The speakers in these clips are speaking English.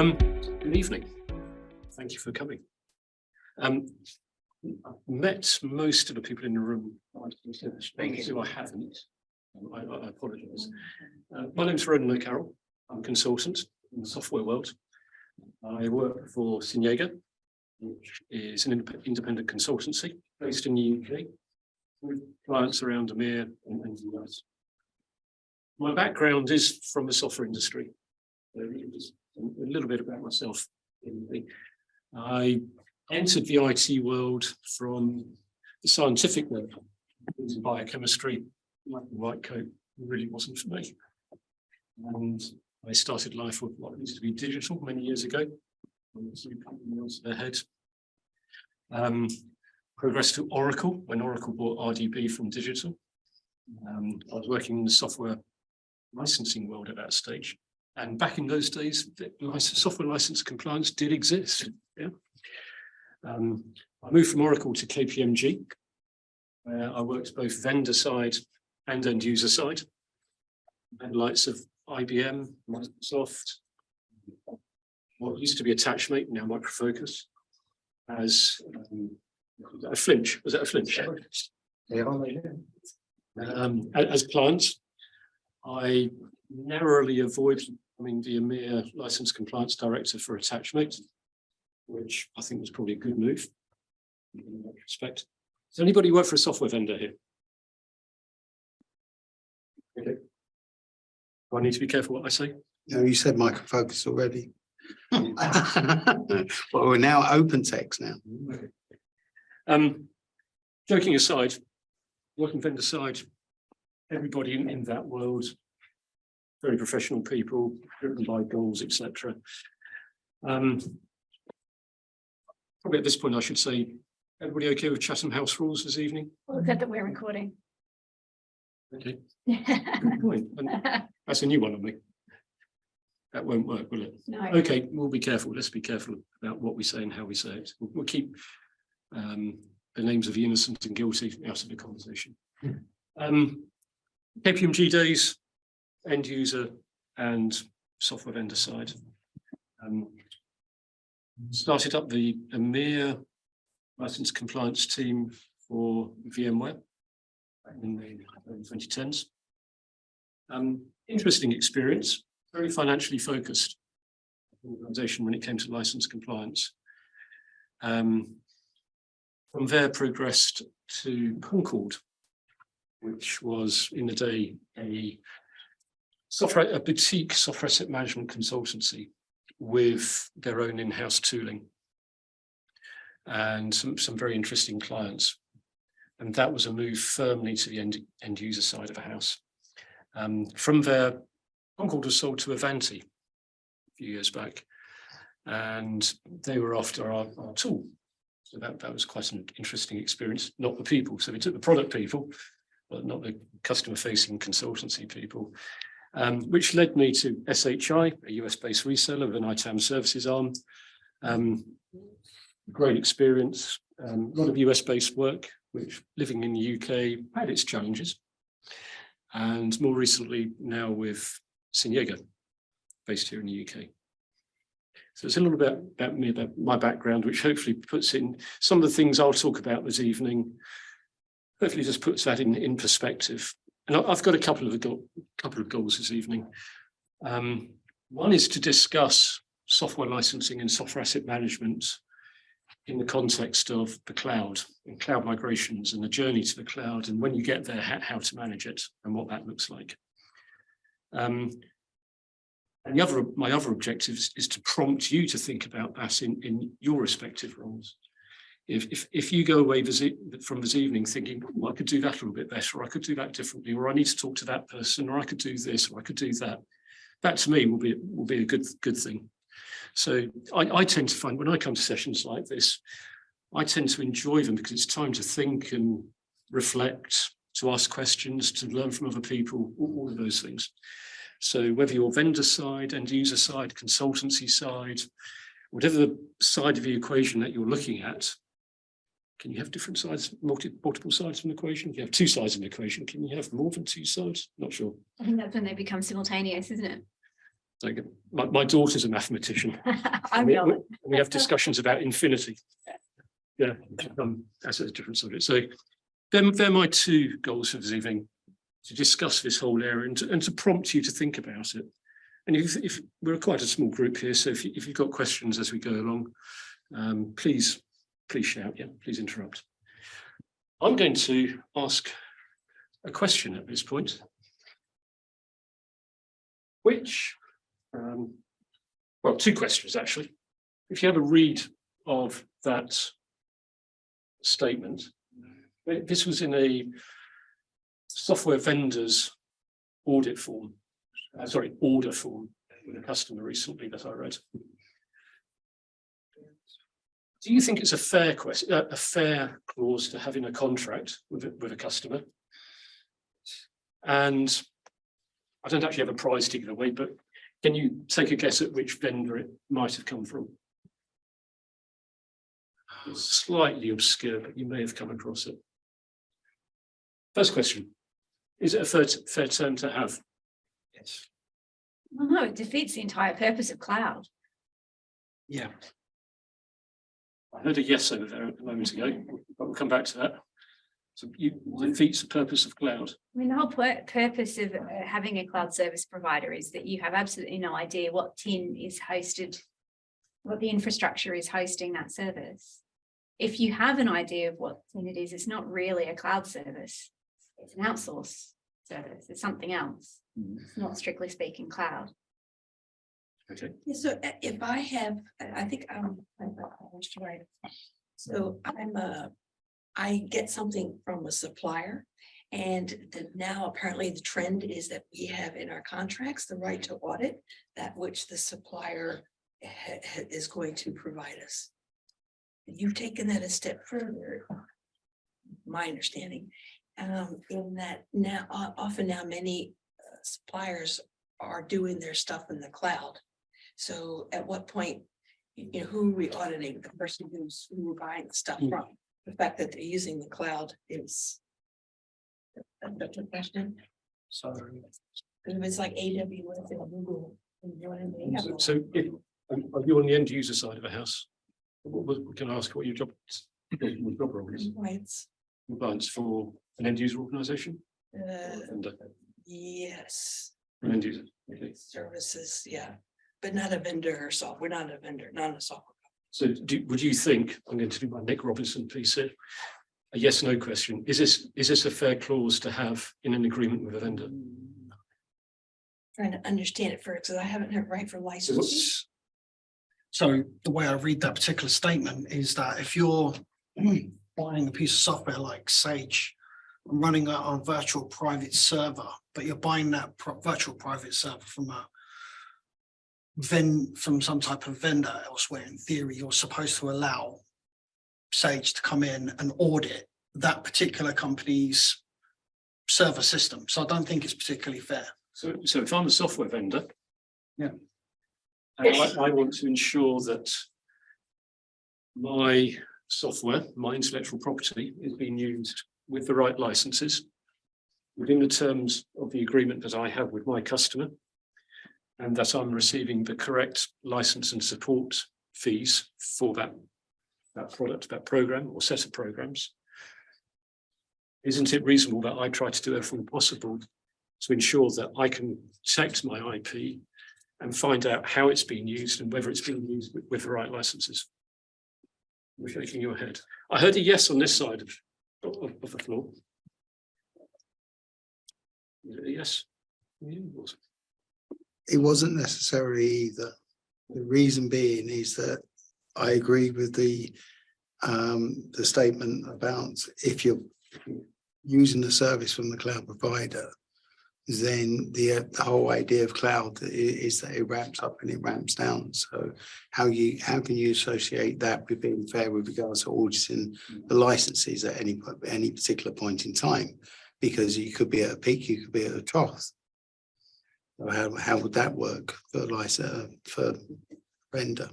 Good evening. Thank you for coming. I've met most of the people in the room. I haven't. I apologise. My name's Ronan O'Carroll. I'm a consultant in the software world. I work for Syniega, which is an independent consultancy based in the UK with clients around EMEA and the US. My background is from the software industry. A little bit about myself. I entered the IT world from the scientific world. Biochemistry, white coat really wasn't for me. And I started life with what used to be digital many years ago. Ahead. Progressed to Oracle when Oracle bought RDB from digital. I was working in the software licensing world at that stage. And back in those days, software license compliance did exist. Yeah. I moved from Oracle to KPMG, where I worked both vendor side and end user side. And likes of IBM, Microsoft, what used to be Attachmate, now Micro Focus, as a flinch. Was it a flinch? As clients, I narrowly avoided becoming the EMEA License Compliance Director for Attachmate, which I think was probably a good move in that respect. Does anybody work for a software vendor here? Okay. Do I need to be careful what I say? No, you said Micro Focus already. Well, we're now open text now. Okay. Joking aside, working vendor side, everybody in that world, very professional people, driven by goals, etc. Probably at this point, I should say, everybody okay with Chatham House rules this evening? Well, good that we're recording. Okay. Good point. That's a new one on me. That won't work, will it? No. Okay, we'll be careful. Let's be careful about what we say and how we say it. We'll keep the names of the innocent and guilty out of the conversation. KPMG days, end user and software vendor side. Started up the EMEA license compliance team for VMware in the 2010s. Interesting experience, very financially focused organization when it came to license compliance. From there progressed to Concord, which was in the day a boutique software asset management consultancy with their own in-house tooling and some very interesting clients. And that was a move firmly to the end user side of the house. From there, Concord was sold to Avanti a few years back, and they were after our tool. So that was quite an interesting experience, not the people. So we took the product people, but not the customer-facing consultancy people, which led me to SHI, a US-based reseller of an ITAM services arm. Great experience, a lot of US-based work, which living in the UK had its challenges. And more recently now with Syniega, based here in the UK. So it's a little bit about me, about my background, which hopefully puts in some of the things I'll talk about this evening, hopefully just puts that in perspective. And I've got a couple of goals this evening. One is to discuss software licensing and software asset management in the context of the cloud and cloud migrations and the journey to the cloud, and when you get there, how to manage it and what that looks like. And my other objective is to prompt you to think about that in your respective roles. If you go away from this evening thinking, well, I could do that a little bit better, or I could do that differently, or I need to talk to that person, or I could do this, or I could do that, that to me will be a good thing. So I tend to find when I come to sessions like this, I tend to enjoy them because it's time to think and reflect, to ask questions, to learn from other people, all of those things. So whether you're vendor side, end user side, consultancy side, whatever the side of the equation that you're looking at, can you have different sides, multiple sides of an equation? If you have two sides of an equation, can you have more than two sides? Not sure. I think that's when they become simultaneous, isn't it? So my daughter's a mathematician. I'm we, not. we have discussions about infinity. Yeah, that's a different subject. So they're my two goals for this evening, to discuss this whole area and to prompt you to think about it. And if we're quite a small group here, so if you've got questions as we go along, please shout, yeah, please interrupt. I'm going to ask a question at this point, which, well, two questions actually. If you have a read of that statement, this was in a software vendor's order form with a customer recently that I read. Do you think it's a fair question, a fair clause to have in a contract with a customer? And I don't actually have a prize to give away, but can you take a guess at which vendor it might have come from? It's slightly obscure, but you may have come across it. First question, is it a fair term to have? Yes. Well, no, it defeats the entire purpose of cloud. Yeah. I heard a yes over there a moment ago, but we'll come back to that. So it defeats the purpose of cloud. I mean, the whole purpose of having a cloud service provider is that you have absolutely no idea what tin is hosted, what the infrastructure is hosting that service. If you have an idea of what tin it is, it's not really a cloud service. It's an outsource service. It's something else. It's not strictly speaking cloud. Okay. Yeah, so if I have, I think I'm right. So I get something from a supplier, and now apparently the trend is that we have in our contracts the right to audit that which the supplier is going to provide us. You've taken that a step further, my understanding, in that now often many suppliers are doing their stuff in the cloud. So at what point, who are we auditing? The person who we're buying the stuff from. The fact that they're using the cloud is that's a question. So If it's like AWS and Google, you know what I mean? So if are you on the end user side of a house? We can ask what your job role is. Compliance. Compliance for an end user organization? Yes. An end user. Okay. Services, yeah, but not a vendor or software. We're not a vendor, not a software. So would you think, I'm going to do my Nick Robinson piece here, a yes, no question. Is this a fair clause to have in an agreement with a vendor? Trying to understand it first, because I haven't heard right for licenses. So the way I read that particular statement is that if you're buying a piece of software like Sage, running it on a virtual private server, but you're buying that virtual private server from some type of vendor elsewhere, in theory, you're supposed to allow Sage to come in and audit that particular company's server system. So I don't think it's particularly fair. So if I'm a software vendor, yeah, and I want to ensure that my software, my intellectual property, is being used with the right licenses within the terms of the agreement that I have with my customer, and that I'm receiving the correct license and support fees for that product, that program or set of programs. Isn't it reasonable that I try to do everything possible to ensure that I can protect my IP and find out how it's being used and whether it's being used with the right licenses? You're shaking your head. I heard a yes on this side of the floor. Is it a yes? It wasn't necessarily either. The reason being is that I agree with the statement about if you're using the service from the cloud provider, then the whole idea of cloud is that it ramps up and it ramps down. So how can you associate that with being fair with regards to auditing the licenses at any particular point in time? Because you could be at a peak, you could be at a trough. So how would that work for vendor?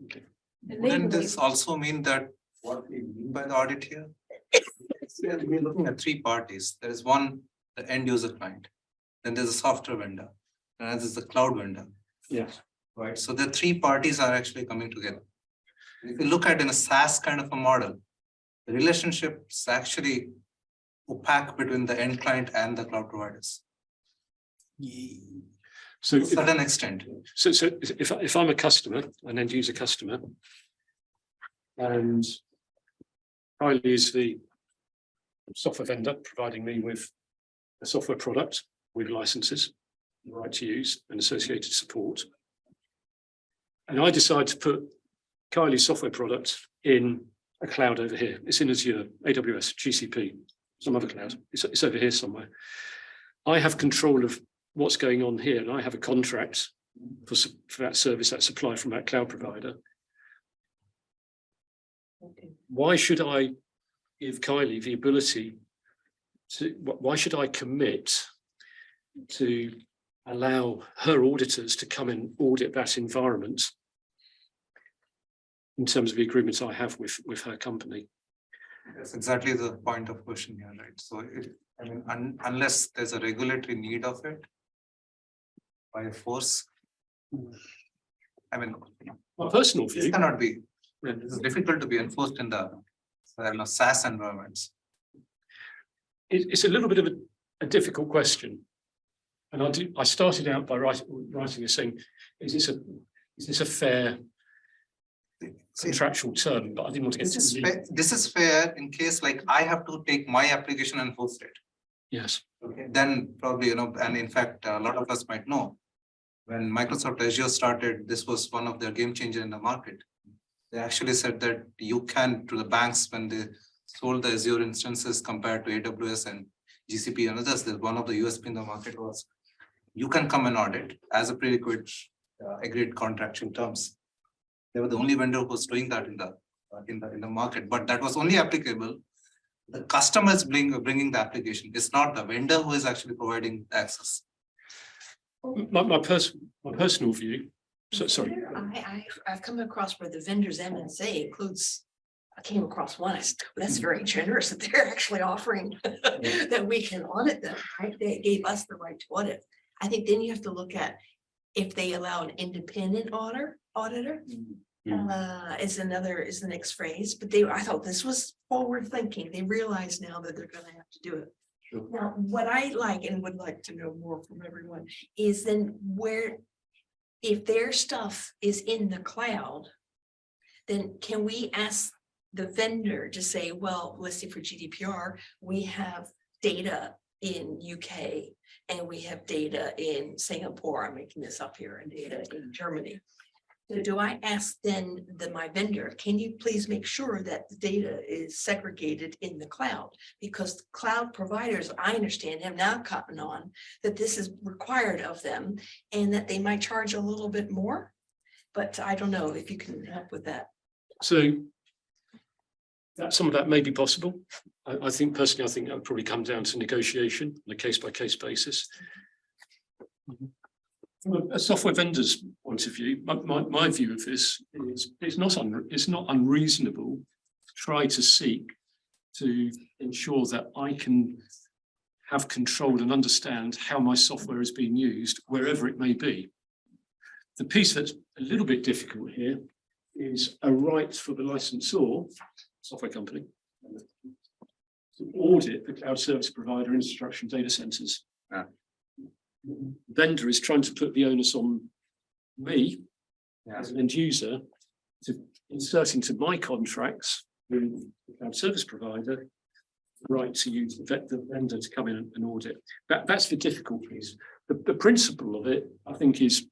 Okay. Wouldn't this also mean that what we mean by the audit here? We're looking at three parties. There is one, the end user client. Then there's a software vendor. And there's the cloud vendor. Yes. right? So the three parties are actually coming together. If you look at in a SaaS kind of a model, the relationship is actually opaque between the end client and the cloud providers So, to a certain extent. so if I'm a customer, an end user customer, and Kylie is the software vendor providing me with a software product with licenses, the right to use and associated support. And I decide to put Kylie's software product in a cloud over here. It's in Azure, AWS, GCP, some other cloud. It's over here somewhere. I have control of what's going on here, and I have a contract for that service, that supply from that cloud provider. Why should I give Kylie the ability to, why should I commit to allow her auditors to come and audit that environment in terms of the agreements I have with her company? That's exactly the point of question here, right? So I mean, unless there's a regulatory need of it by force, I mean, My personal this view, cannot be, this is difficult to be enforced in the SaaS environments. it's a little bit of a difficult question. And I started out by writing this saying, is this a fair contractual term? But I didn't want to get This is fair in case like I have to take my application and host it. Yes. Okay, then probably, and in fact, a lot of us might know, when Microsoft Azure started, this was one of their game changer in the market. They actually said that you can, to the banks, when they sold the Azure instances compared to AWS and GCP and others, that one of the USP in the market was you can come and audit as a prerequisite agreed contractual terms. They were the only vendor who was doing that in the market, but that was only applicable. The customer is bringing the application. It's not the vendor who is actually providing access. My personal view. So sorry. I've come across where the vendor's MSA includes, I came across one, that's very generous that they're actually offering that we can audit them, right? They gave us the right to audit. I think then you have to look at if they allow an independent auditor. Is the next phrase, but I thought this was forward thinking. They realize now that they're gonna have to do it. Sure. Now, what I like and would like to know more from everyone is then if their stuff is in the cloud, then can we ask the vendor to say, well, let's say for GDPR, we have data in UK and we have data in Singapore, I'm making this up here, and data in Germany. So do I ask then my vendor, can you please make sure that the data is segregated in the cloud? Because cloud providers, I understand, have now gotten on that this is required of them and that they might charge a little bit more. But I don't know if you can help with that. So some of that may be possible. I think personally, that would probably come down to negotiation on a case-by-case basis. From a software vendor's point of view, my view of this is it's not unreasonable to try to seek to ensure that I can have control and understand how my software is being used wherever it may be. The piece that's a little bit difficult here is a right for the licensor, software company, to audit the cloud service provider infrastructure and data centers. Vendor is trying to put the onus on me as an end user to insert into my contracts with the cloud service provider the right to use the vendor to come in and audit. That's the difficult piece. The principle of it, I think, is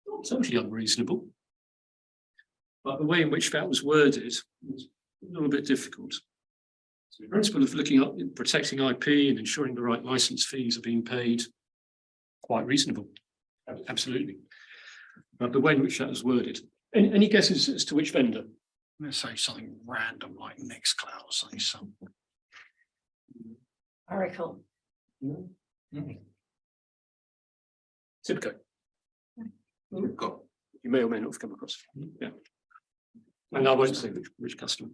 not totally unreasonable, but the way in which that was worded was a little bit difficult. So the principle of looking at protecting IP and ensuring the right license fees are being paid, quite reasonable, absolutely. But the way in which that was worded. Any guesses as to which vendor? I'm gonna say something random like Nextcloud or something. Oracle. Tibco. Go. You may or may not have come across. Yeah. And I won't say which customer.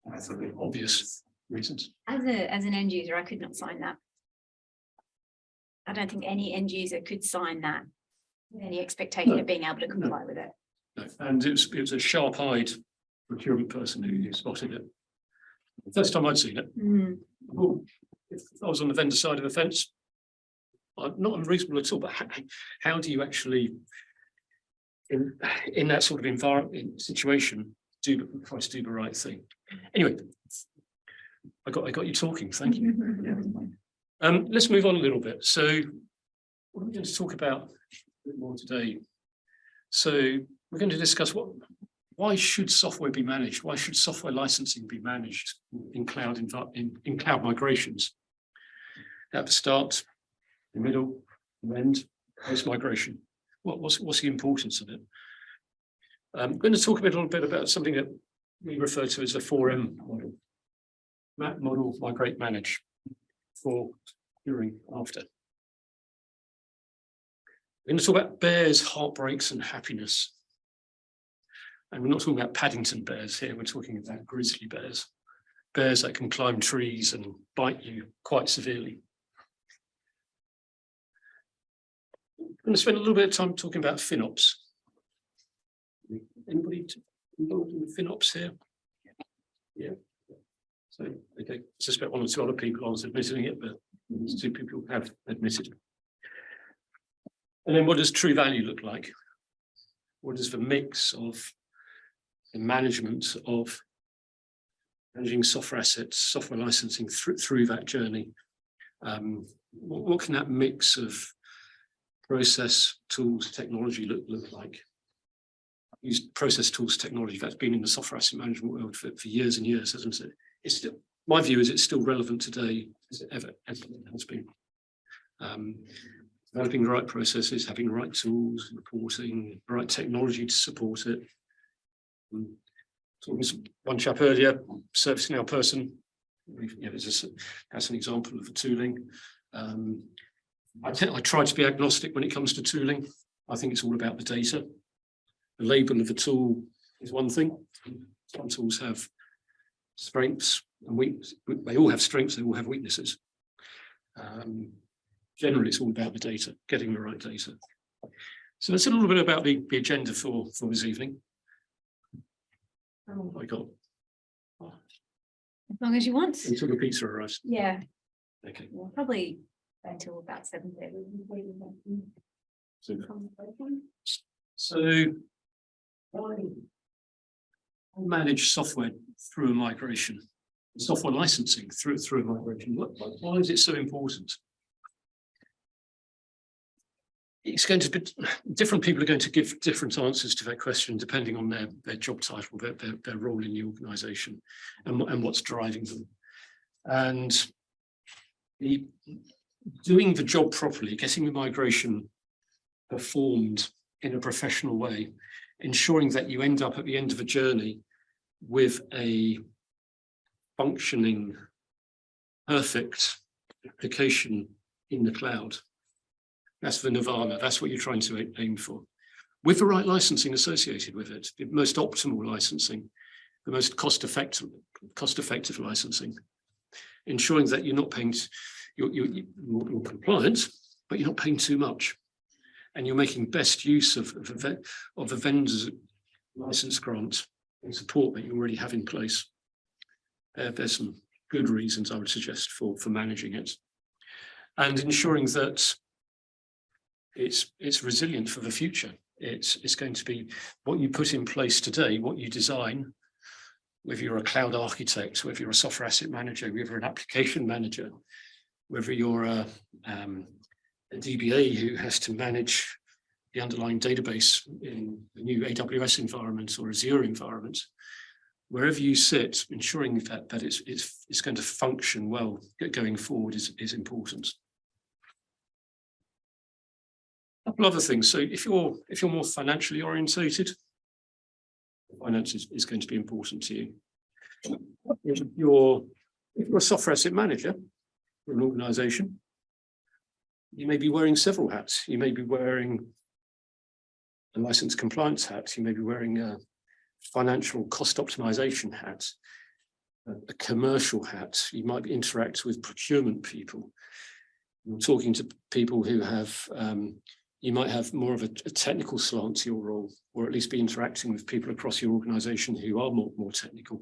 That's a bit Obvious reasons. As an end user, I could not sign that. I don't think any end user could sign that. Any expectation No. of being able to comply with it. No, and it was a sharp-eyed procurement person who spotted it. First time I'd seen it. Mm. Well, if I was on the vendor side of the fence, not unreasonable at all, but how do you actually, in that sort of environment, situation, try to do the right thing? Anyway, I got you talking, thank you. Let's move on a little bit. So what we're going to talk about a bit more today. So we're going to discuss why should software be managed? Why should software licensing be managed in cloud in cloud migrations? At the start, the middle, the end, post migration. What's the importance of it? I'm going to talk a little bit about something that we refer to as the 4M model. Map, model, migrate, manage. For, during, after. We're going to talk about bears, heartbreaks, and happiness. And we're not talking about Paddington bears here, we're talking about grizzly bears. Bears that can climb trees and bite you quite severely. I'm going to spend a little bit of time talking about FinOps. Anybody involved in FinOps here? Yeah. So, okay, I suspect one or two other people aren't admitting it, but there's two people who have admitted it. And then what does true value look like? What is the mix of the management of managing software assets, software licensing through that journey? What can that mix of process, tools, technology look like? Used process, tools, technology, that's been in the software asset management world for years and years, hasn't it? It's still, my view is it's still relevant today as it ever has been. Developing the right processes, having the right tools, reporting, the right technology to support it. Talking to one chap earlier, ServiceNow person, that's an example of the tooling. I try to be agnostic when it comes to tooling. I think it's all about the data. The label of the tool is one thing. Some tools have strengths and weaknesses. They all have strengths, they all have weaknesses. Generally, it's all about the data, getting the right data. So that's a little bit about the agenda for this evening. Oh my God. As long as you want. Until the pizza arrives. Yeah, Okay. we'll probably until about 7:30. So why manage software through a migration? Software licensing through a migration. Why is it so important? It's going to be different people are going to give different answers to that question depending on their job title, their role in the organization and what's driving them. And doing the job properly, getting the migration performed in a professional way, ensuring that you end up at the end of a journey with a functioning, perfect application in the cloud. That's the nirvana. That's what you're trying to aim for. With the right licensing associated with it, the most optimal licensing, the most cost-effective licensing, ensuring that you're not paying, you're compliant, but you're not paying too much. And you're making best use of the vendor's license grant and support that you already have in place. There's some good reasons I would suggest for managing it. And ensuring that it's resilient for the future. It's going to be what you put in place today, what you design, whether you're a cloud architect, whether you're a software asset manager, whether you're an application manager, whether you're a DBA who has to manage the underlying database in the new AWS environment or Azure environment, wherever you sit, ensuring that it's going to function well going forward is important. A couple other things. So if you're more financially orientated, finance is going to be important to you. If you're a software asset manager for an organization, you may be wearing several hats. You may be wearing a license compliance hat. You may be wearing a financial cost optimization hat, a commercial hat. You might interact with procurement people. You're talking to people who have you might have more of a technical slant to your role, or at least be interacting with people across your organization who are more technical.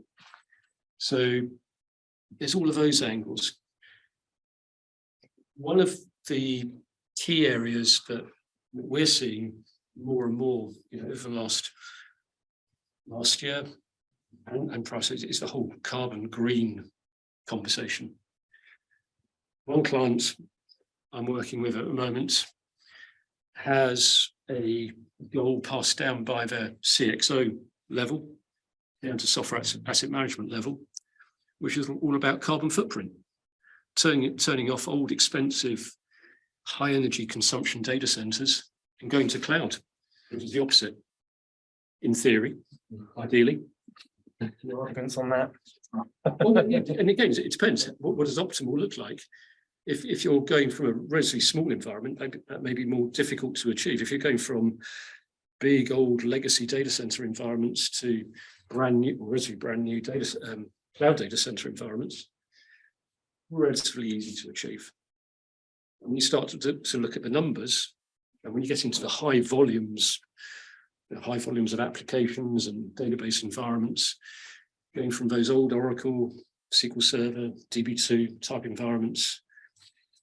So there's all of those angles. One of the key areas that we're seeing more and more, over the last year and process is the whole carbon green conversation. One client I'm working with at the moment has a goal passed down by their CXO level down to software asset management level, which is all about carbon footprint, turning off old, expensive, high energy consumption data centers and going to cloud, which is the opposite, in theory, ideally. Depends on that. Well, and again, it depends. What does optimal look like? If you're going from a relatively small environment, that may be more difficult to achieve. If you're going from big old legacy data center environments to brand new, relatively brand new cloud data center environments, relatively easy to achieve. And when you start to look at the numbers, and when you get into the high volumes of applications and database environments, going from those old Oracle, SQL Server, DB2 type environments,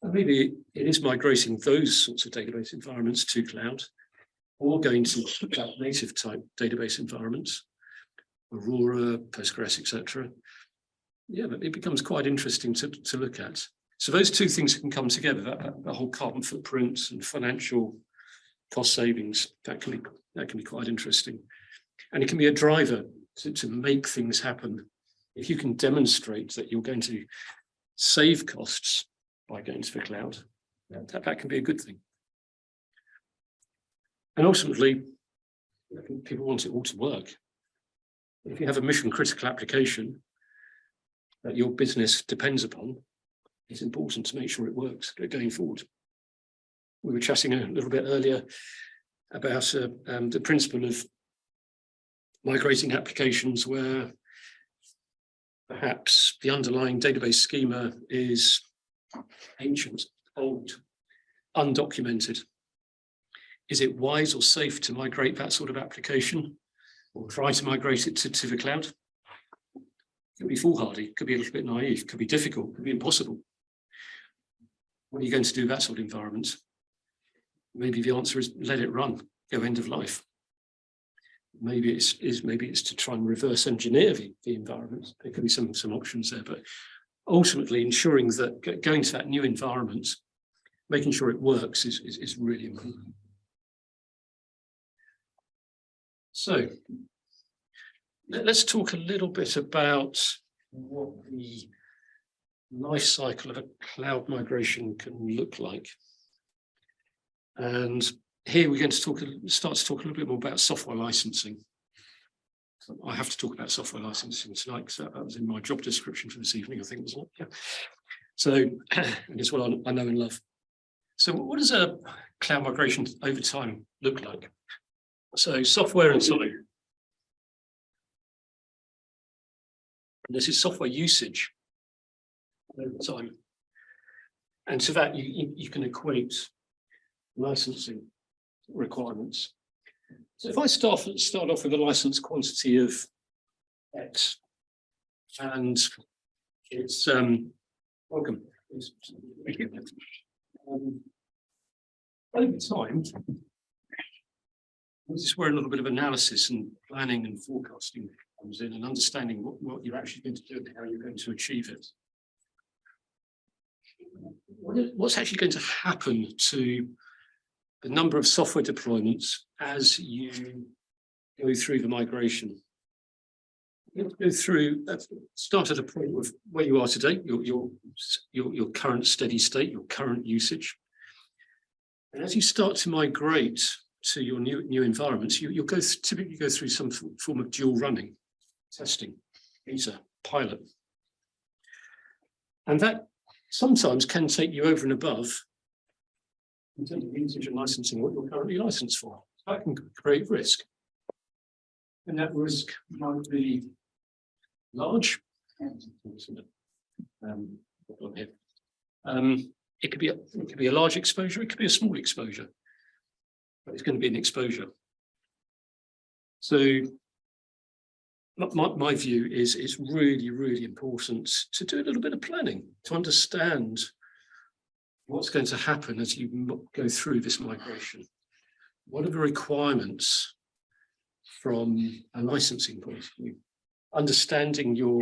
and maybe it is migrating those sorts of database environments to cloud, or going to cloud native type database environments, Aurora, Postgres, etc. Yeah, but it becomes quite interesting to look at. So those two things can come together, that whole carbon footprint and financial cost savings, that can be quite interesting. And it can be a driver to make things happen. If you can demonstrate that you're going to save costs by going to the cloud, that can be a good thing. And ultimately, people want it all to work. If you have a mission critical application that your business depends upon, it's important to make sure it works going forward. We were chatting a little bit earlier about the principle of migrating applications where perhaps the underlying database schema is ancient, old, undocumented. Is it wise or safe to migrate that sort of application or try to migrate it to the cloud? It could be foolhardy, could be a little bit naive, could be difficult, could be impossible. What are you going to do in that sort of environment? Maybe the answer is let it run, go end of life. Maybe it's to try and reverse engineer the environment. There could be some options there, but ultimately ensuring that going to that new environment, making sure it works is really important. So let's talk a little bit about what the life cycle of a cloud migration can look like. And here we're going to start to talk a little bit more about software licensing. So I have to talk about software licensing tonight because that was in my job description for this evening, I think, wasn't it? Yeah. So, and it's what I know and love. So what does a cloud migration over time look like? So software and time. And this is software usage over time. And to that, you can equate licensing requirements. So if I start off with a license quantity of X, and it's welcome. Over time, this is where a little bit of analysis and planning and forecasting comes in, and understanding what you're actually going to do and how you're going to achieve it. What's actually going to happen to the number of software deployments as you go through the migration? You have to go through, start at a point of where you are today, your current steady state, your current usage. And as you start to migrate to your new environments, you'll typically go through some form of dual running, testing, beta, pilot. And that sometimes can take you over and above in terms of usage and licensing what you're currently licensed for. That can create risk. And that risk might be large. It could be a large exposure, it could be a small exposure. but it's going to be an exposure. So my view is it's really, really important to do a little bit of planning, to understand what's going to happen as you go through this migration. What are the requirements from a licensing point of view? Understanding your,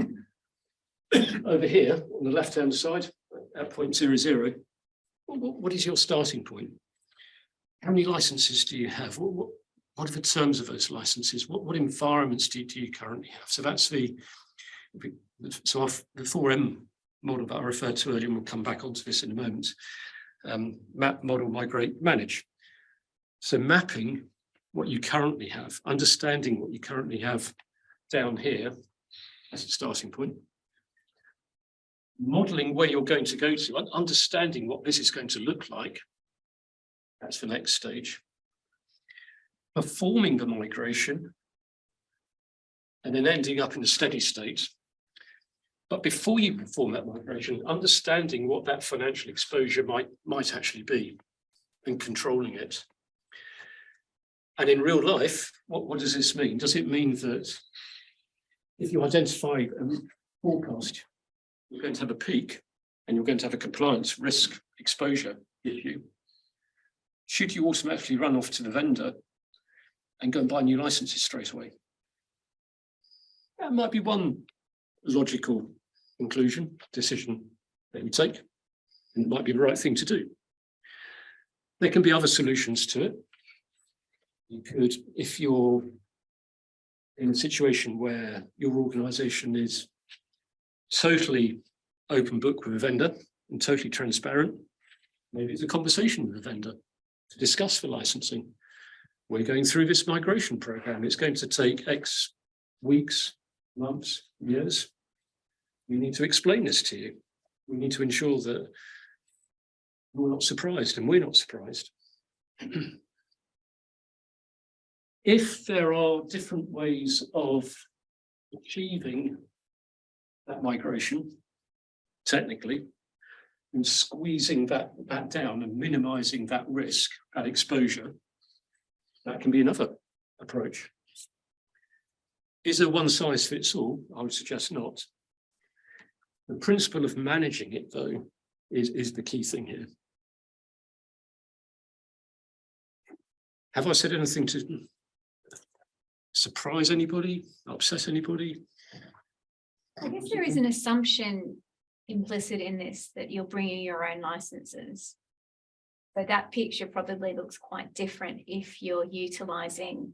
over here on the left-hand side at 0.00, what is your starting point? How many licenses do you have? What are the terms of those licenses? What environments do you currently have? So that's the 4M model that I referred to earlier, and we'll come back onto this in a moment. Map, model, migrate, manage. So mapping what you currently have, understanding what you currently have down here as a starting point. Modeling where you're going to go to, understanding what this is going to look like. That's the next stage. Performing the migration, and then ending up in a steady state. But before you perform that migration, understanding what that financial exposure might actually be and controlling it. And in real life, what does this mean? Does it mean that if you identify and forecast, you're going to have a peak and you're going to have a compliance risk exposure issue? Should you automatically run off to the vendor and go and buy new licenses straight away? That might be one logical conclusion, decision that you take, and it might be the right thing to do. There can be other solutions to it. You could, if you're in a situation where your organization is totally open book with a vendor and totally transparent, maybe it's a conversation with the vendor to discuss the licensing. We're going through this migration program. It's going to take X weeks, months, years. We need to explain this to you. We need to ensure that you're not surprised and we're not surprised. If there are different ways of achieving that migration, technically, and squeezing that down and minimizing that risk, that exposure, that can be another approach. Is there one size fits all? I would suggest not. The principle of managing it, though, is the key thing here. Have I said anything to surprise anybody, upset anybody? I guess there is an assumption implicit in this that you're bringing your own licenses. So that picture probably looks quite different if you're utilizing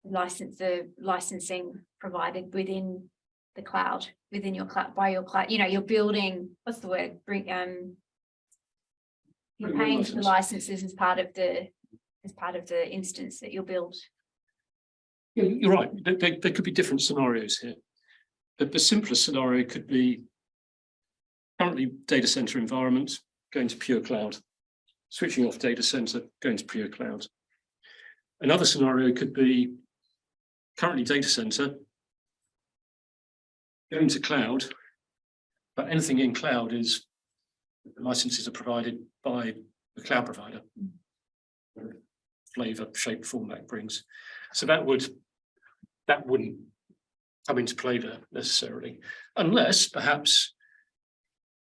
licensing provided within the cloud, within your cloud, by your cloud. You know, you're building, what's the word? You're paying for the licenses as part of the instance that you'll build. Yeah, you're right. There could be different scenarios here. The simplest scenario could be currently data center environment, going to pure cloud, switching off data center, going to pure cloud. Another scenario could be currently data center, going to cloud, but anything in cloud is the licenses are provided by the cloud provider. Flavor, shape, format brings. So that wouldn't come into play there necessarily, unless perhaps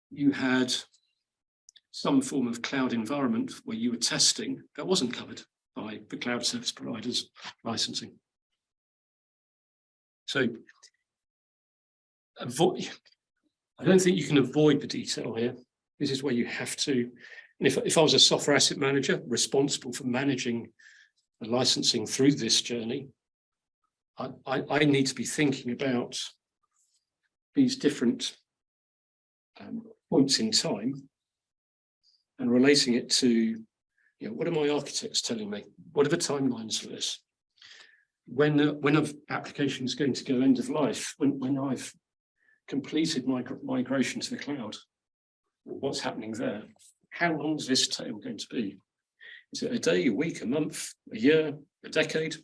you had some form of cloud environment where you were testing that wasn't covered by the cloud service providers licensing. So I don't think you can avoid the detail here. This is where you have to, and if I was a software asset manager responsible for managing the licensing through this journey, I need to be thinking about these different points in time and relating it to, you know, what are my architects telling me? What are the timelines for this? When an application is going to go end of life, when I've completed my migration to the cloud, what's happening there? How long is this tail going to be? Is it a day, a week, a month, a year, a decade?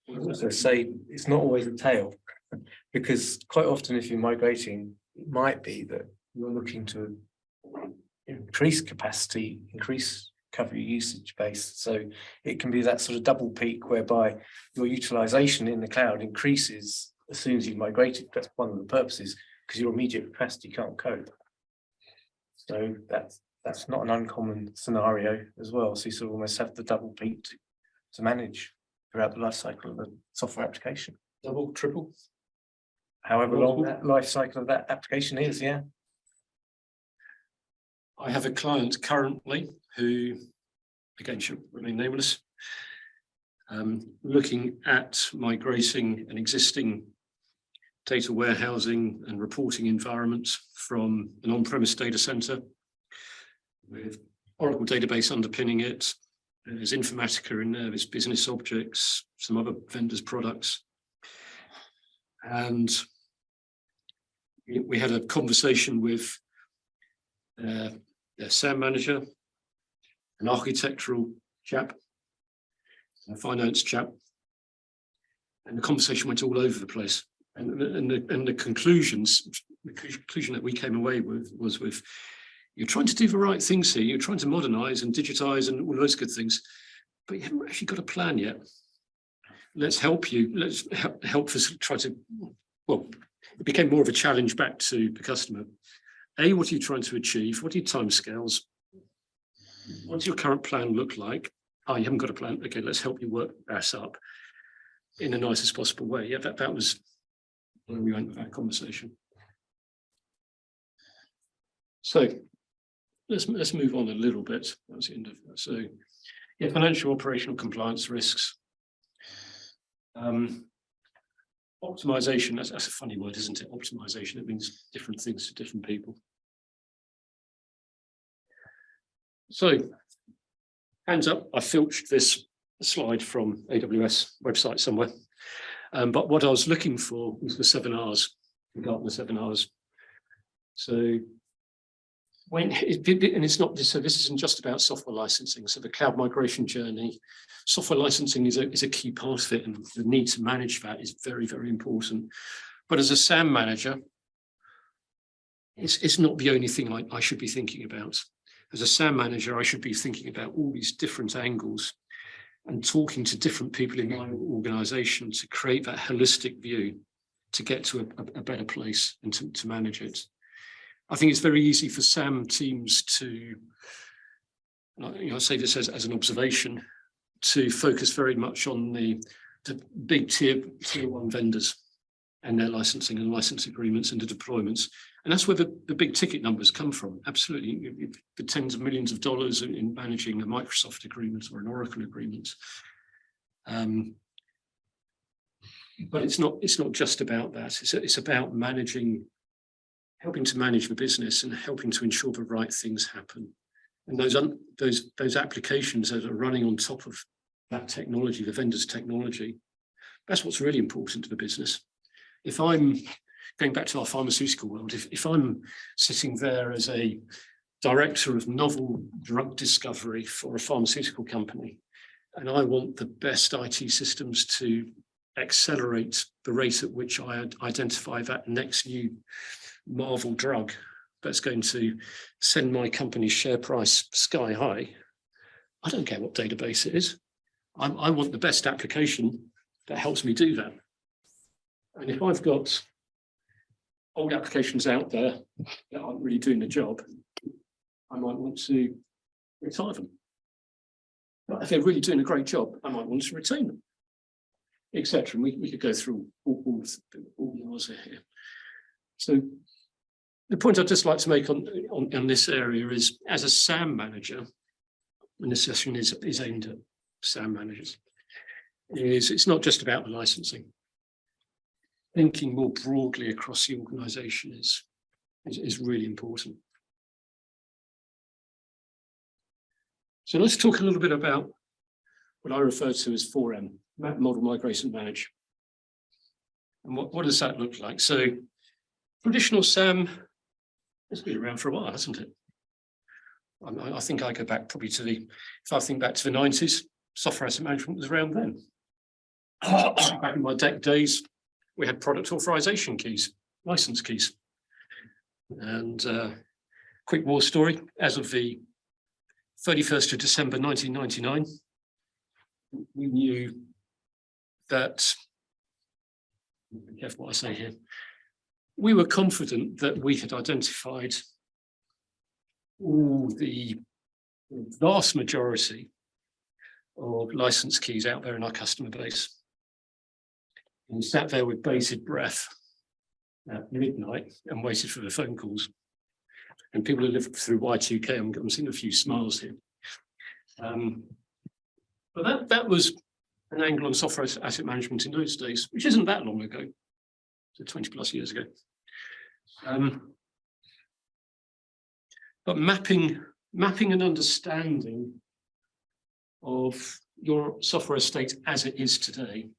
I would also say it's not always a tail, because quite often if you're migrating, it might be that you're looking to increase capacity, increase cover your usage base. So it can be that sort of double peak whereby your utilization in the cloud increases as soon as you've migrated. That's one of the purposes, because your immediate capacity can't cope. So that's not an uncommon scenario as well. So you sort of almost have the double peak to manage throughout the life cycle of a software application. Double, triple. However long that life cycle of that application is, yeah. I have a client currently who, again, should remain nameless, looking at migrating an existing data warehousing and reporting environment from an on-premise data center with Oracle database underpinning it. There's Informatica in there, there's business objects, some other vendors' products. And we had a conversation with their SAM manager, an architectural chap, a finance chap, and the conversation went all over the place. And the conclusion that we came away with was you're trying to do the right things here. You're trying to modernize and digitize and all those good things, but you haven't actually got a plan yet. Let's help you. Let's help us try to, well, it became more of a challenge back to the customer. A, what are you trying to achieve? What are your timescales? What does your current plan look like? Oh, you haven't got a plan. Okay, let's help you work that up in the nicest possible way. Yeah, that was where we went with that conversation. So let's move on a little bit. That was the end of that. So yeah, financial operational compliance risks. Optimization, that's a funny word, isn't it? Optimization, it means different things to different people. So, hands up, I filched this slide from AWS website somewhere. But what I was looking for was the 7 R's, Gartner 7 R's. So, and it's not, so this isn't just about software licensing. So the cloud migration journey, software licensing is a key part of it, and the need to manage that is very, very important. But as a SAM manager, it's not the only thing I should be thinking about. As a SAM manager, I should be thinking about all these different angles and talking to different people in my organization to create that holistic view to get to a better place and to manage it. I think it's very easy for SAM teams to, I say this as an observation, to focus very much on the big tier 1 vendors and their licensing and license agreements and the deployments. And that's where the big ticket numbers come from. Absolutely, the tens of millions of dollars in managing a Microsoft agreement or an Oracle agreement. But it's not just about that. It's about helping to manage the business and helping to ensure the right things happen. And those applications that are running on top of that technology, the vendor's technology, that's what's really important to the business. If I'm going back to our pharmaceutical world, if I'm sitting there as a director of novel drug discovery for a pharmaceutical company, and I want the best IT systems to accelerate the rate at which I identify that next new Marvel drug that's going to send my company's share price sky high, I don't care what database it is. I want the best application that helps me do that. And if I've got old applications out there that aren't really doing the job, I might want to retire them. But if they're really doing a great job, I might want to retain them, etc. And we could go through all the hours here. So the point I'd just like to make on this area is, as a SAM manager, and this session is aimed at SAM managers, it's not just about the licensing. Thinking more broadly across the organization is really important. So let's talk a little bit about what I refer to as 4M, model, migrate and manage. And what does that look like? So traditional SAM, it's been around for a while, hasn't it? I think I go back probably if I think back to the 90s, software asset management was around then. Back in my DEC days, we had product authorization keys, license keys. And quick war story, as of the 31st of December 1999, we knew that, be careful what I say here, we were confident that we had identified all the vast majority of license keys out there in our customer base. And we sat there with bated breath at midnight and waited for the phone calls. And people who lived through Y2K, I'm seeing a few smiles here. But that was an angle on software asset management in those days, which isn't that long ago, so 20 plus years ago. But mapping and understanding of your software estate as it is today,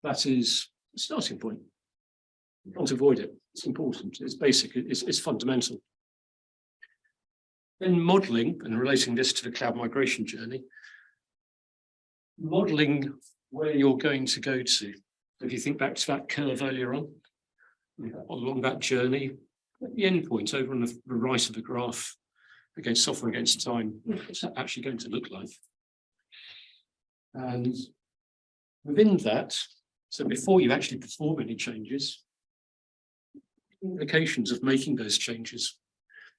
that is a starting point. You can't avoid it. It's important. It's basic. It's fundamental. Then modeling and relating this to the cloud migration journey, modeling where you're going to go to. If you think back to that curve earlier on, along that journey, at the end point over on the right of the graph, against software against time, what's that actually going to look like? And within that, so before you actually perform any changes, implications of making those changes.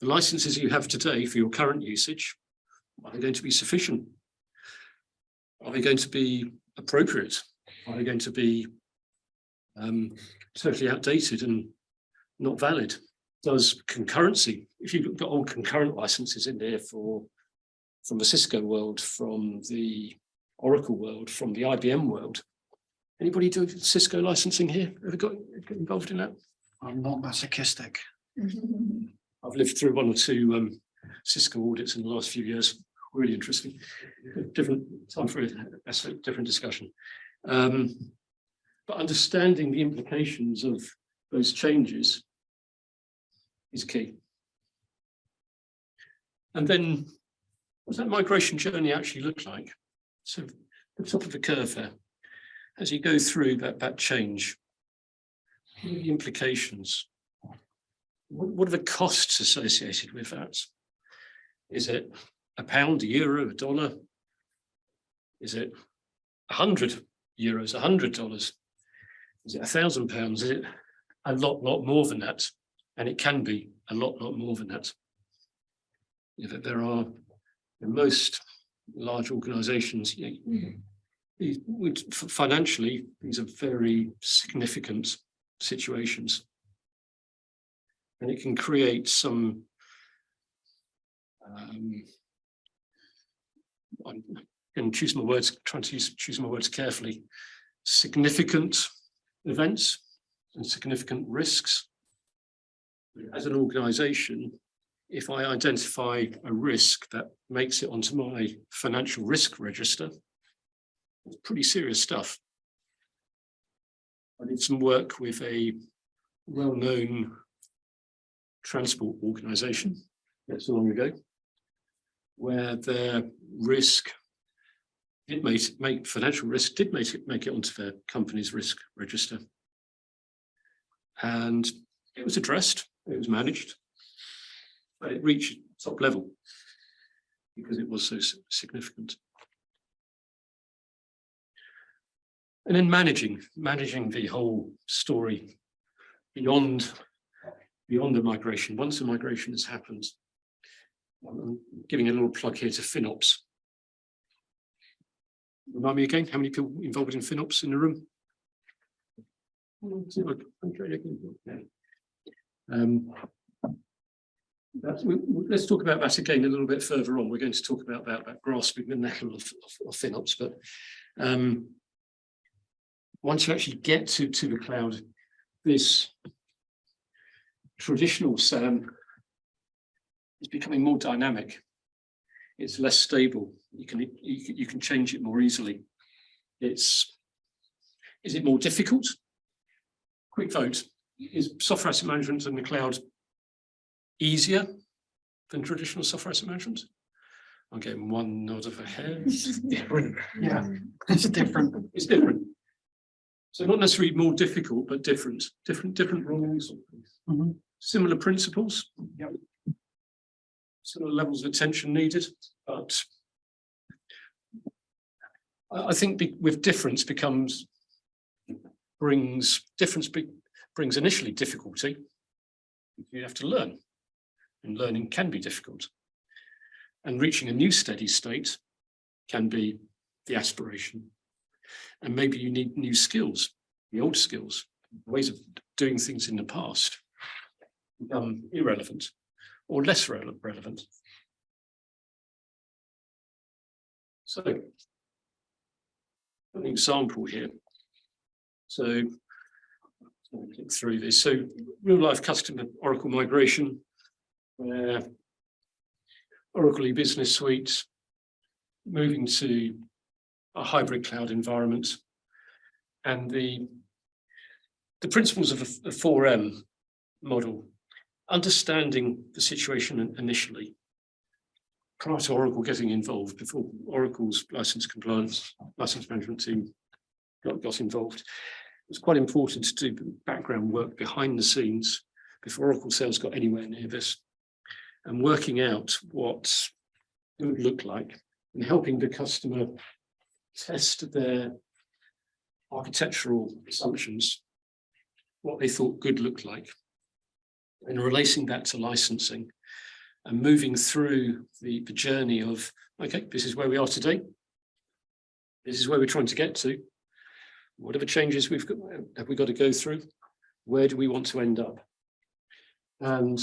The licenses you have today for your current usage, are they going to be sufficient? Are they going to be appropriate? Are they going to be totally outdated and not valid? Does concurrency, if you've got old concurrent licenses in there from the Cisco world, from the Oracle world, from the IBM world, anybody do Cisco licensing here? Ever got involved in that? I'm not masochistic. I've lived through one or two Cisco audits in the last few years. Really interesting. Different time for a different discussion. But understanding the implications of those changes is key. And then what's that migration journey actually look like? So the top of the curve there, as you go through that change, what are the implications? What are the costs associated with that? Is it £1, €1, $1? Is it 100 euros, $100? Is it £1,000? Is it a lot more than that? And it can be a lot more than that. There are, in most large organizations, financially, these are very significant situations. And it can create some, I'm going to choose my words, trying to choose my words carefully, significant events and significant risks. As an organization, if I identify a risk that makes it onto my financial risk register, it's pretty serious stuff. I did some work with a well-known transport organization not so long ago, where their risk did make financial risk did make it onto their company's risk register. And it was addressed, it was managed, but it reached top level because it was so significant. And then managing the whole story beyond the migration. Once the migration has happened, I'm giving a little plug here to FinOps. Remind me again, how many people involved in FinOps in the room? Let's talk about that again a little bit further on. We're going to talk about that grasping the nettle of FinOps, but once you actually get to the cloud, this traditional SAM is becoming more dynamic. It's less stable. You can change it more easily. Is it more difficult? Quick vote. Is software asset management in the cloud easier than traditional software asset management? I'm getting one nod of a head. It's different. Yeah, it's different. It's different. So not necessarily more difficult, but different rules, similar principles. Yep. sort of levels of attention needed, but I think with difference brings initially difficulty. You have to learn, and learning can be difficult. And reaching a new steady state can be the aspiration. And maybe you need new skills, the old skills, ways of doing things in the past become irrelevant or less relevant. So, an example here. So, let me click through this. So, real life customer Oracle migration, where Oracle e-Business Suite moving to a hybrid cloud environment, and the principles of a 4M model, understanding the situation initially, prior to Oracle getting involved, before Oracle's license management team got involved. It was quite important to do background work behind the scenes before Oracle sales got anywhere near this, and working out what it would look like and helping the customer test their architectural assumptions, what they thought good looked like, and relating that to licensing and moving through the journey of, okay, this is where we are today. This is where we're trying to get to. Whatever changes have we got to go through? Where do we want to end up? And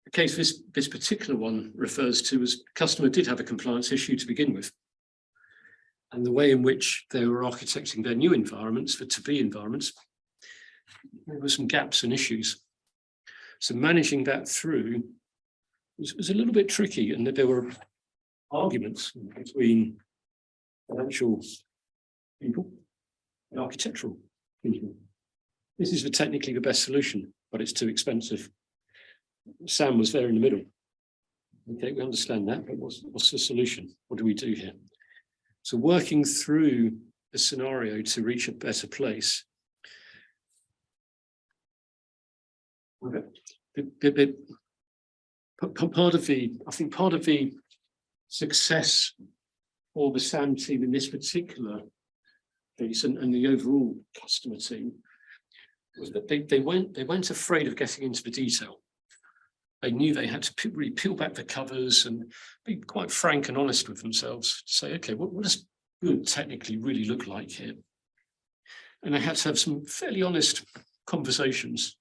the case this particular one refers to as customer did have a compliance issue to begin with. And the way in which they were architecting their new environments for to-be environments, there were some gaps and issues. So managing that through was a little bit tricky, and that there were arguments between financial people and architectural people. This is technically the best solution, but it's too expensive. Sam was there in the middle. Okay, we understand that, but what's the solution? What do we do here? So working through the scenario to reach a better place. Part of the success for the SAM team in this particular piece and the overall customer team was that they weren't afraid of getting into the detail. They knew they had to really peel back the covers and be quite frank and honest with themselves to say, okay, what does good technically really look like here? And they had to have some fairly honest conversations.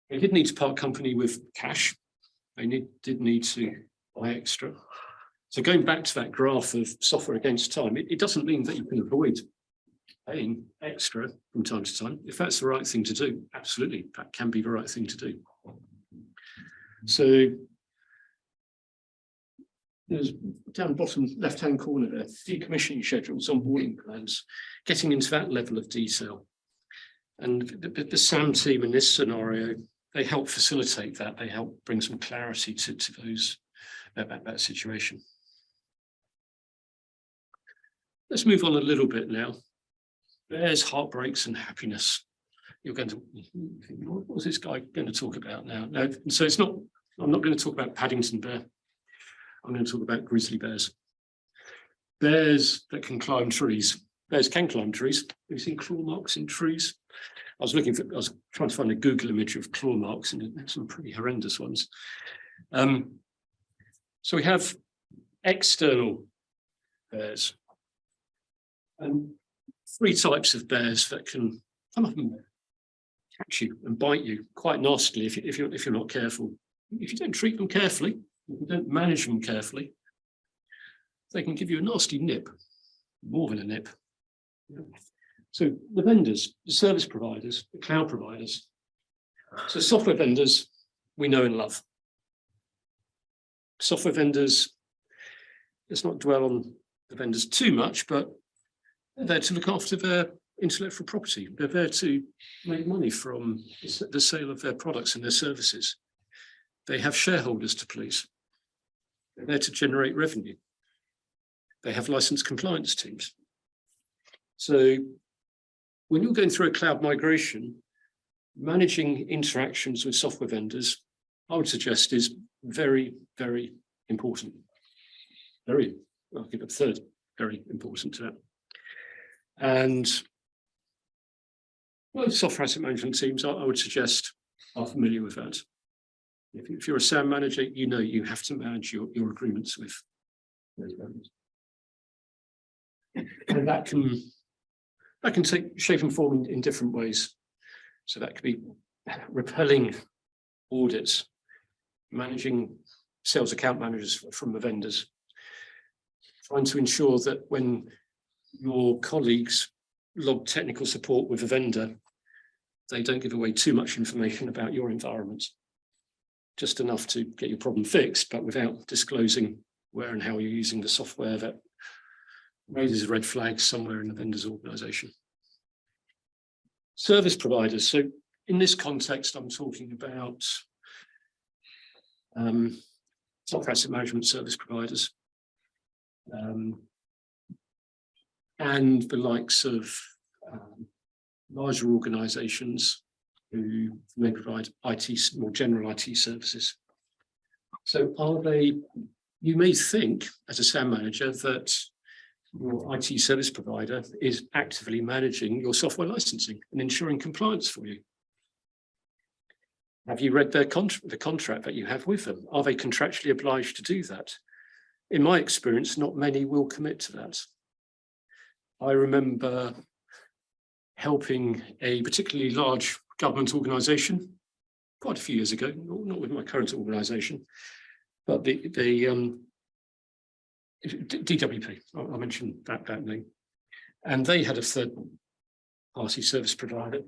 They did need to part company with cash. They did need to buy extra. So going back to that graph of software against time, it doesn't mean that you can avoid paying extra from time to time. If that's the right thing to do, absolutely, that can be the right thing to do. So there's down bottom left-hand corner there, decommissioning schedules, onboarding plans, getting into that level of detail. And the SAM team in this scenario, they help facilitate that. They help bring some clarity to those that situation. Let's move on a little bit now. There's heartbreaks and happiness. You're going to, what's this guy going to talk about now? No, so it's not, I'm not going to talk about Paddington Bear. I'm going to talk about grizzly bears. Bears that can climb trees. Bears can climb trees. Have you seen claw marks in trees? I was trying to find a Google image of claw marks, and there's some pretty horrendous ones. So we have external bears, and three types of bears that can, some of them catch you and bite you quite nastily if you're not careful. If you don't treat them carefully, if you don't manage them carefully, they can give you a nasty nip, more than a nip. So the vendors, the service providers, the cloud providers. So software vendors, we know and love. Software vendors, let's not dwell on the vendors too much, but they're there to look after their intellectual property. They're there to make money from the sale of their products and their services. They have shareholders to please. They're there to generate revenue. They have license compliance teams. So when you're going through a cloud migration, managing interactions with software vendors I would suggest is very, very important. Very, I'll give it a third, very important to that. And most software asset management teams, I would suggest, are familiar with that. If you're a SAM manager, you know you have to manage your agreements with those vendors. And that can take shape and form in different ways. So that could be repelling audits, managing sales account managers from the vendors, trying to ensure that when your colleagues log technical support with a vendor, they don't give away too much information about your environment, just enough to get your problem fixed, but without disclosing where and how you're using the software that raises red flags somewhere in the vendor's organization. Service providers. So in this context, I'm talking about software asset management service providers and the likes of larger organizations who may provide IT, more general IT services. So are they, you may think as a SAM manager that your IT service provider is actively managing your software licensing and ensuring compliance for you. Have you read their the contract that you have with them? Are they contractually obliged to do that? In my experience, not many will commit to that. I remember helping a particularly large government organisation quite a few years ago, not with my current organisation, but the DWP, I mentioned that name, and they had a third-party service provider.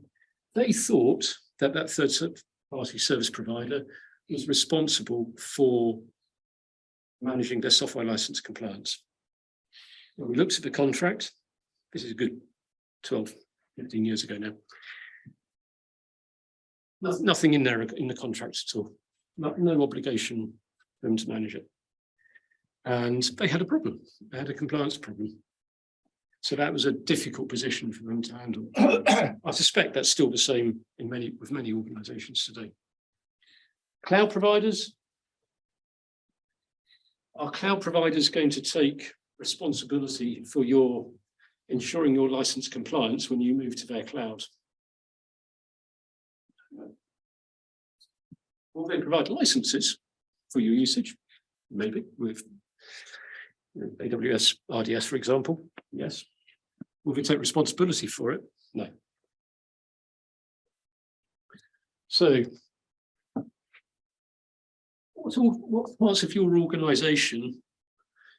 They thought that that third-party service provider was responsible for managing their software license compliance. When we looked at the contract, this is a good 12, 15 years ago now. Nothing in there in the contract at all. No obligation for them to manage it. And they had a problem. They had a compliance problem. So that was a difficult position for them to handle. I suspect that's still the same with many organizations today. Cloud providers. Are cloud providers going to take responsibility for ensuring your license compliance when you move to their cloud? Will they provide licenses for your usage? Maybe with AWS RDS, for example. Yes. Will they take responsibility for it? No. So, what parts of your organization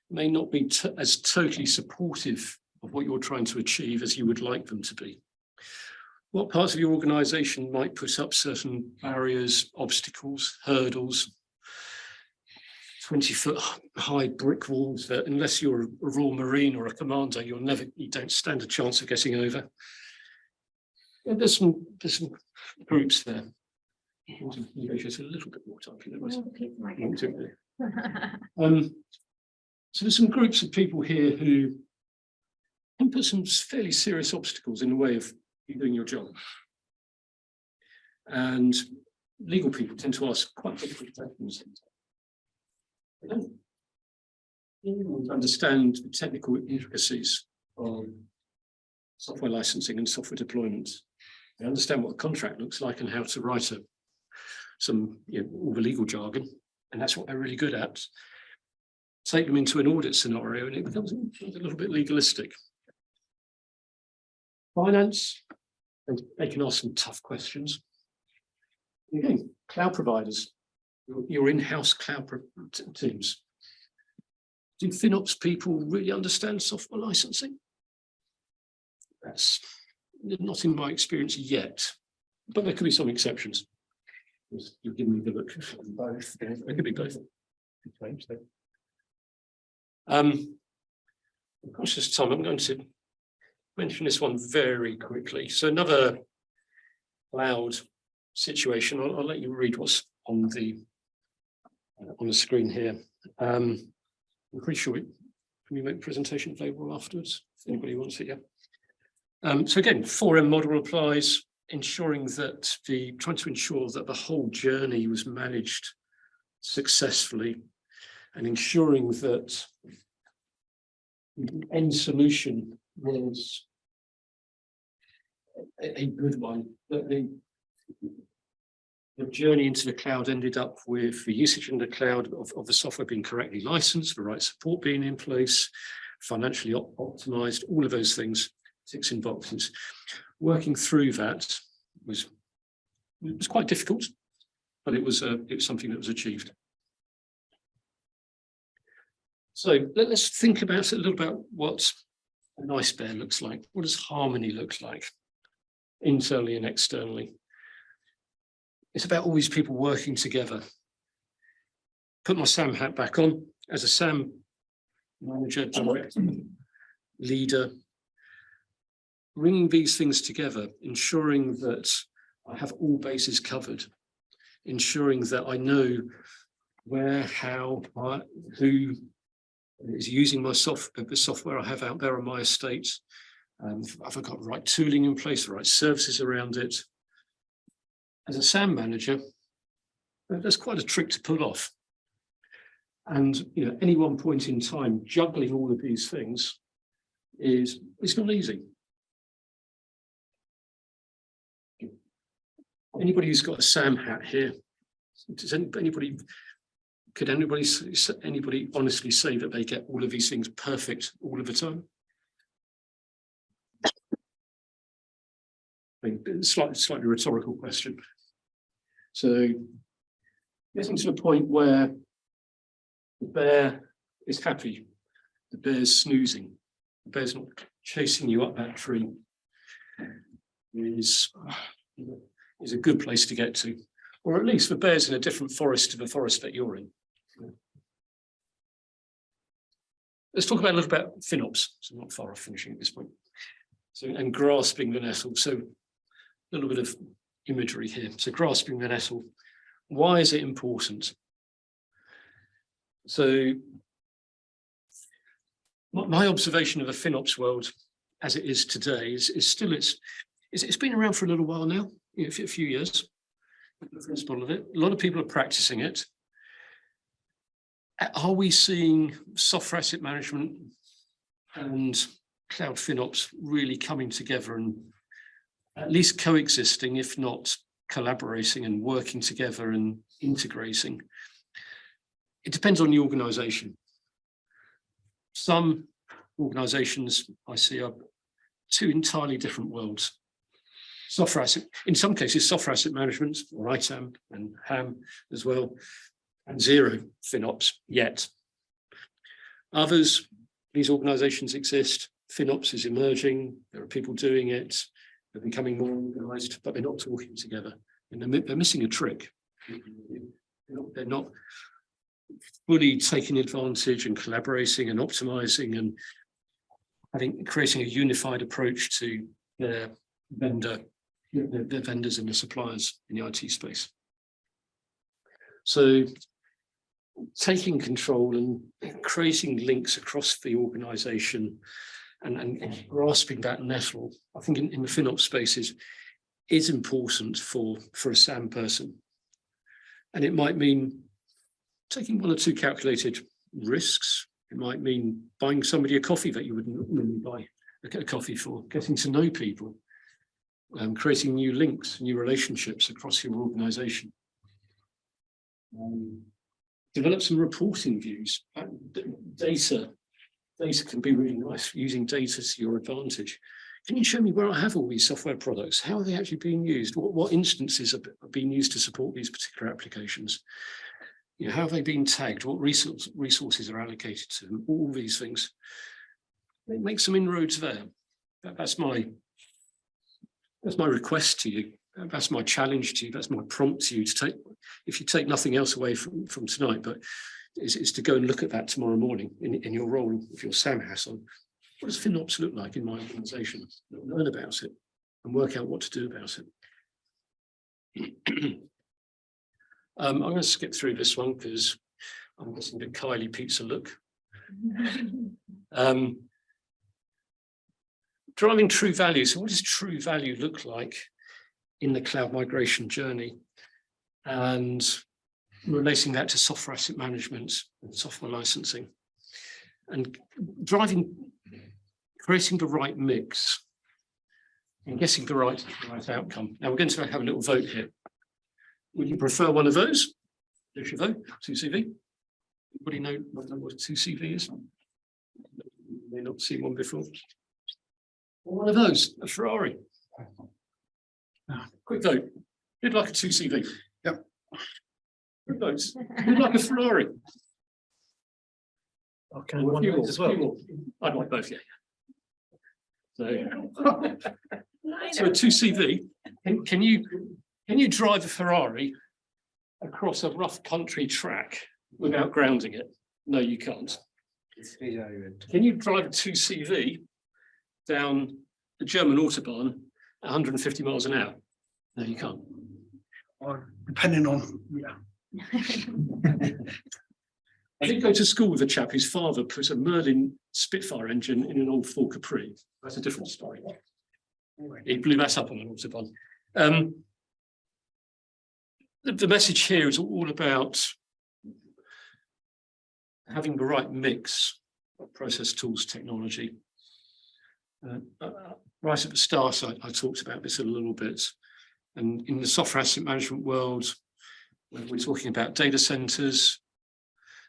may not be as totally supportive of what you're trying to achieve as you would like them to be? What parts of your organization might put up certain barriers, obstacles, hurdles, 20-foot high brick walls that unless you're a Royal Marine or a commander, you don't stand a chance of getting over? And there's some groups there. Just a little bit more time. So there's some groups of people here who can put some fairly serious obstacles in the way of you doing your job. And legal people tend to ask quite difficult questions. They don't understand the technical intricacies of software licensing and software deployment. They understand what a contract looks like and how to write all the legal jargon, and that's what they're really good at. Take them into an audit scenario and it becomes a little bit legalistic. Finance, they can ask some tough questions. Again, cloud providers, your in-house cloud teams. Do FinOps people really understand software licensing? That's not in my experience yet, but there could be some exceptions. You've given me the look. Both. It could be both. I'm conscious of time. I'm going to mention this one very quickly. So another cloud situation. I'll let you read what's on the screen here. I'm pretty sure can we make the presentation available afterwards? If anybody wants it, yeah. So again, 4M model applies. trying to ensure that the whole journey was managed successfully, and ensuring that the end solution was a good one, that the journey into the cloud ended up with the usage in the cloud of the software being correctly licensed, the right support being in place, financially optimized, all of those things, ticks in boxes. Working through that was quite difficult, but it was something that was achieved. So let's think about a little about what a nice bear looks like. What does harmony look like, internally and externally? It's about all these people working together. Put my SAM hat back on as a SAM manager, director, leader. Bringing these things together, ensuring that I have all bases covered, ensuring that I know where, how, who is using the software I have out there on my estate. Have I got the right tooling in place, the right services around it? As a SAM manager, that's quite a trick to pull off. And any one point in time, juggling all of these things it's not easy. Anybody who's got a SAM hat here, could anybody honestly say that they get all of these things perfect all of the time? I mean, slightly rhetorical question. So getting to the point where the bear is happy, the bear's snoozing, the bear's not chasing you up that tree, is a good place to get to, or at least the bear's in a different forest to the forest that you're in. Let's talk about a little about FinOps. So not far off finishing at this point. So, and grasping the nettle. So a little bit of imagery here. So grasping the nettle. Why is it important? So my observation of the FinOps world as it is today is still it's been around for a little while now, a few years. A lot of people are practicing it. Are we seeing software asset management and cloud FinOps really coming together and at least coexisting, if not collaborating and working together and integrating? It depends on the organization. Some organizations I see are two entirely different worlds. Software asset, in some cases, software asset management, or ITAM and HAM as well, and zero FinOps yet. Others, these organizations exist, FinOps is emerging, there are people doing it, they're becoming more organized, but they're not talking together, and they're missing a trick. They're not fully taking advantage and collaborating and optimizing and creating a unified approach to their vendors and the suppliers in the IT space. So taking control and creating links across the organization and grasping that nettle, I think in the FinOps spaces is important for a SAM person. And it might mean taking one or two calculated risks. It might mean buying somebody a coffee that you wouldn't normally buy a coffee for, getting to know people, creating new links, new relationships across your organization. Develop some reporting views. Data can be really nice, using data to your advantage. Can you show me where I have all these software products? How are they actually being used? What instances are being used to support these particular applications? How have they been tagged? What resources are allocated to them? All these things. Make some inroads there. That's my request to you. That's my challenge to you. That's my prompt to you to take, if you take nothing else away from tonight, but is to go and look at that tomorrow morning in your role with your SAM hat on. What does FinOps look like in my organization? Learn about it and work out what to do about it. I'm going to skip through this one because I'm listening to Kylie Pizza look. Driving true value. So what does true value look like in the cloud migration journey and relating that to software asset management and software licensing and creating the right mix and getting the right outcome. Now we're going to have a little vote here. Would you prefer one of those? There's your vote, 2CV. Anybody know what 2CV is? May not seen one before. One of those, a Ferrari. Quick vote. Who'd like a 2CV? Yep. Quick votes. Who'd like a Ferrari? Okay, one of those as well. I'd like both, yeah. So a 2CV, can you drive a Ferrari across a rough country track without grounding it? No, you can't. Can you drive a 2CV down the German Autobahn at 150 miles an hour? No, you can't. Or depending on, yeah. I did go to school with a chap whose father put a Merlin Spitfire engine in an old Ford Capri. That's a different story. He blew that up on an Autobahn. The message here is all about having the right mix of process tools, technology. Right at the start, I talked about this a little bit. And in the software asset management world, whether we're talking about data centers,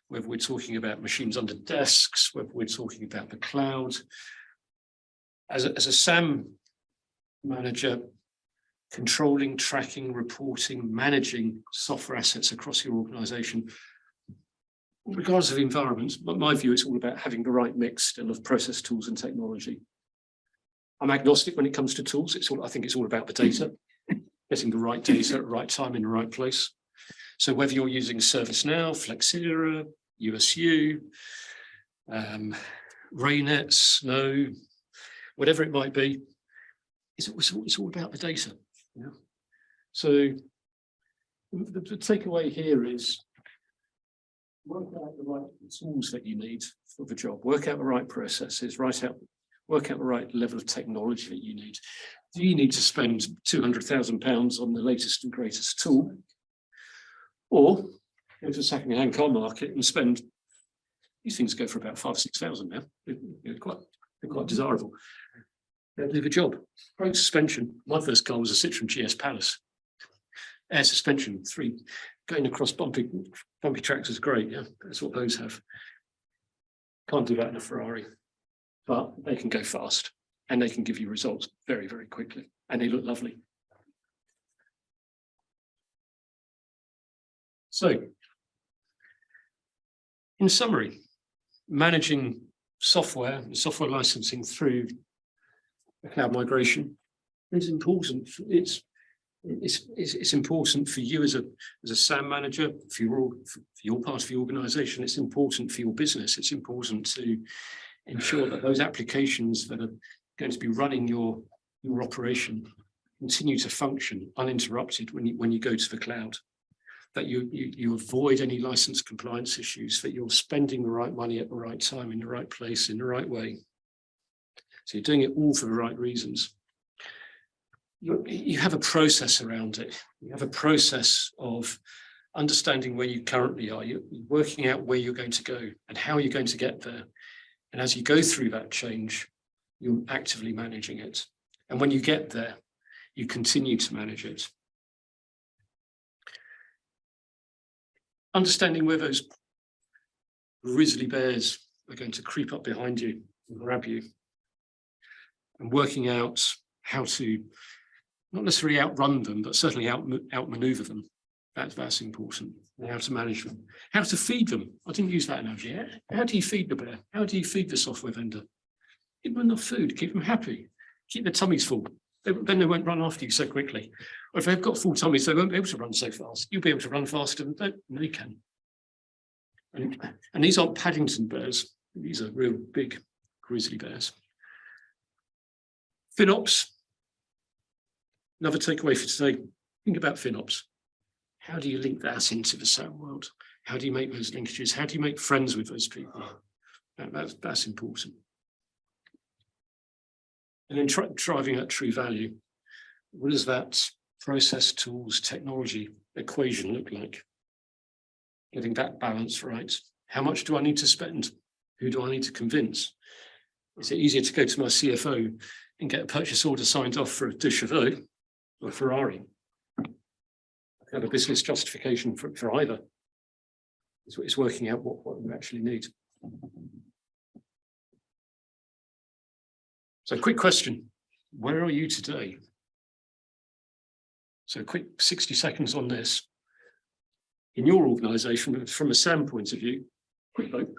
whether we're talking about machines under desks, whether we're talking about the cloud, as a SAM manager, controlling, tracking, reporting, managing software assets across your organization, regardless of the environment, but my view, it's all about having the right mix still of process tools and technology. I'm agnostic when it comes to tools. I think it's all about the data, getting the right data at the right time in the right place. So whether you're using ServiceNow, Flexera, USU, Raynet, Snow, whatever it might be, it's all about the data. Yeah. So the takeaway here is work out the right tools that you need for the job, work out the right processes, work out the right level of technology that you need. Do you need to spend £200,000 on the latest and greatest tool? Or go to the second-hand car market and spend, these things go for about 5,000 or 6,000 now. They're quite desirable. They'll do the job. Road suspension. My first car was a Citroen GS Palace. Air suspension, 3. Going across bumpy tracks is great, yeah. That's what those have. Can't do that in a Ferrari. But they can go fast and they can give you results very, very quickly. And they look lovely. So, in summary, managing software and software licensing through the cloud migration is important. It's important for you as a SAM manager, for your part of the organization. It's important for your business. It's important to ensure that those applications that are going to be running your operation continue to function uninterrupted when you go to the cloud. That you avoid any license compliance issues, that you're spending the right money at the right time, in the right place, in the right way. So you're doing it all for the right reasons. You have a process around it. You have a process of understanding where you currently are. You're working out where you're going to go and how you're going to get there. And as you go through that change, you're actively managing it. And when you get there, you continue to manage it. Understanding where those grizzly bears are going to creep up behind you and grab you. And working out how to not necessarily outrun them, but certainly outmaneuver them. That's important. And how to manage them. How to feed them. I didn't use that analogy. How do you feed the bear? How do you feed the software vendor? Give them enough food, keep them happy, keep their tummies full. Then they won't run after you so quickly. Or if they've got full tummies, they won't be able to run so fast. You'll be able to run faster than they can. And these aren't Paddington bears. These are real big grizzly bears. FinOps. Another takeaway for today. Think about FinOps. How do you link that into the SAM world? How do you make those linkages? How do you make friends with those people? That's important. And then driving at true value. What does that process, tools, technology equation look like? Getting that balance right. How much do I need to spend? Who do I need to convince? Is it easier to go to my CFO and get a purchase order signed off for a de Chevaux or a Ferrari? I have a business justification for either. It's working out what we actually need. So quick question, where are you today? So quick 60 seconds on this. In your organisation, from a SAM point of view, quick vote.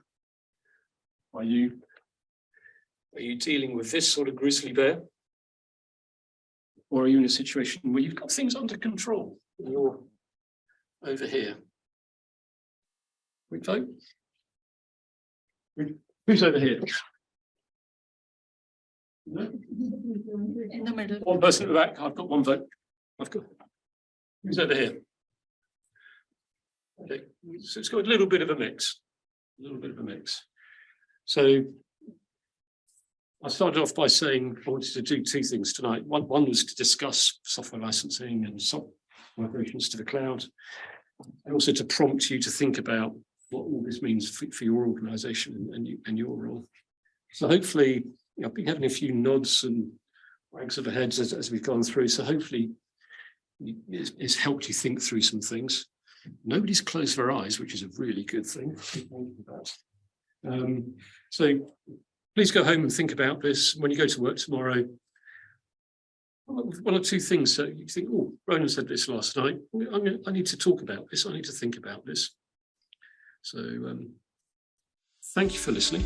Are you dealing with this sort of grizzly bear? Or are you in a situation where you've got things under control? You're over here. Quick vote. Who's over here? No? In the middle. One person at the back, I've got one vote. I've got. Who's over here? Okay, so it's got a little bit of a mix. So I started off by saying I wanted to do two things tonight. One was to discuss software licensing and migrations to the cloud, and also to prompt you to think about what all this means for your organisation and your role. So hopefully, I've been having a few nods and wags of the heads as we've gone through. So hopefully, it's helped you think through some things. Nobody's closed their eyes, which is a really good thing. So please go home and think about this when you go to work tomorrow. One or two things that you think, oh, Ronan said this last night. I need to talk about this. I need to think about this. So thank you for listening.